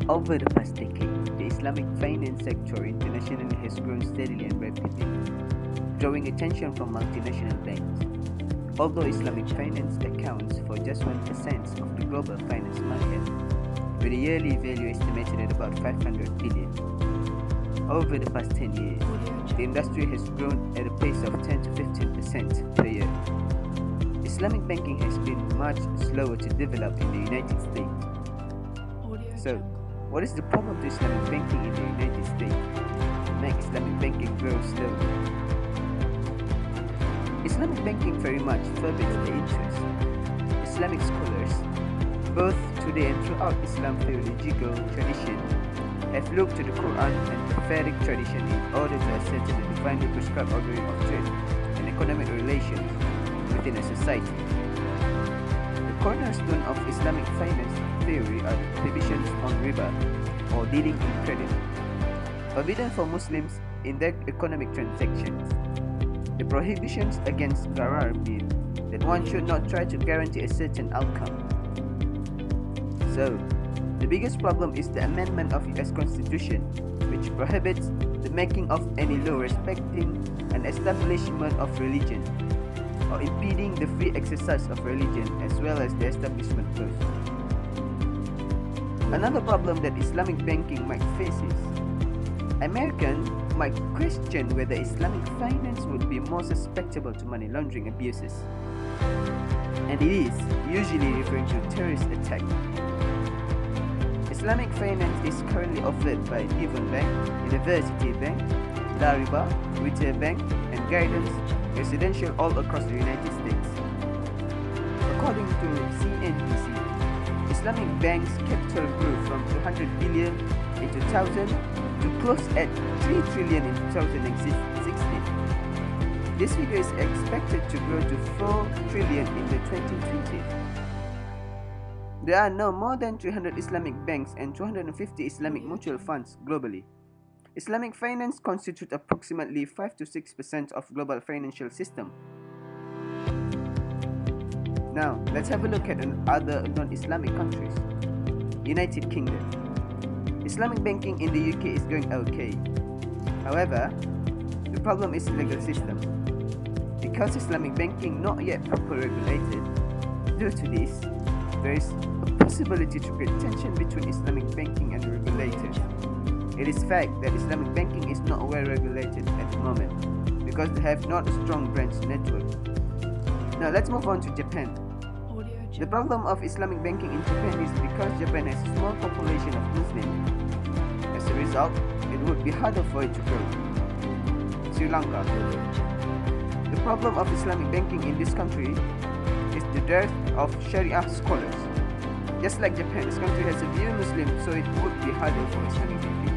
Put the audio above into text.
Over the past decade, the Islamic finance sector internationally has grown steadily and rapidly, drawing attention from multinational banks. Although Islamic finance accounts for just 1% of the global finance market, with a yearly value estimated at about 500 billion. Over the past 10 years, the industry has grown at a pace of 10 to 15% per year. Islamic banking has been much slower to develop in the United States. So, what is the problem to Islamic banking in the United States? Make Islamic banking grow slowly. Islamic banking very much forbids the interest. Islamic scholars, both today and throughout Islam's theological tradition, have looked to the Quran and prophetic tradition in order to ascertain the divinely prescribed ordering of trade and economic relations within a society. The cornerstone of Islamic finance theory are the prohibitions on riba, or dealing in credit, forbidden for Muslims in their economic transactions. The prohibitions against gharar mean that one should not try to guarantee a certain outcome. So, the biggest problem is the amendment of US Constitution, which prohibits the making of any law respecting an establishment of religion, or impeding the free exercise of religion as well as the establishment clause. Another problem that Islamic banking might face is Americans might question whether Islamic finance would be more susceptible to money laundering abuses. And it is usually referring to terrorist attack. Islamic finance is currently offered by Devon Bank, University Bank, Lariba, Retail Bank, and Guidance Residential all across the United States. According to CNBC, Islamic banks' capital grew from 200 billion in 2000 to close at 3 trillion in 2016. This figure is expected to grow to 4 trillion in the 2020s. There are now more than 300 Islamic banks and 250 Islamic mutual funds globally. Islamic finance constitutes approximately 5 to 6% of global financial system. Now, let's have a look at other non-Islamic countries. United Kingdom. Islamic banking in the UK is going okay. However, the problem is the legal system. Because Islamic banking not yet properly regulated, due to this, there is a possibility to create tension between Islamic banking and regulators. It is fact that Islamic banking is not well regulated at the moment because they have not a strong branch network. Now let's move on to Japan. The problem of Islamic banking in Japan is because Japan has a small population of Muslims. As a result, it would be harder for it to grow. Sri Lanka. The problem of Islamic banking in this country is the dearth of Sharia scholars. Just like Japan, this country has a few Muslims, so it would be harder for Islamic banking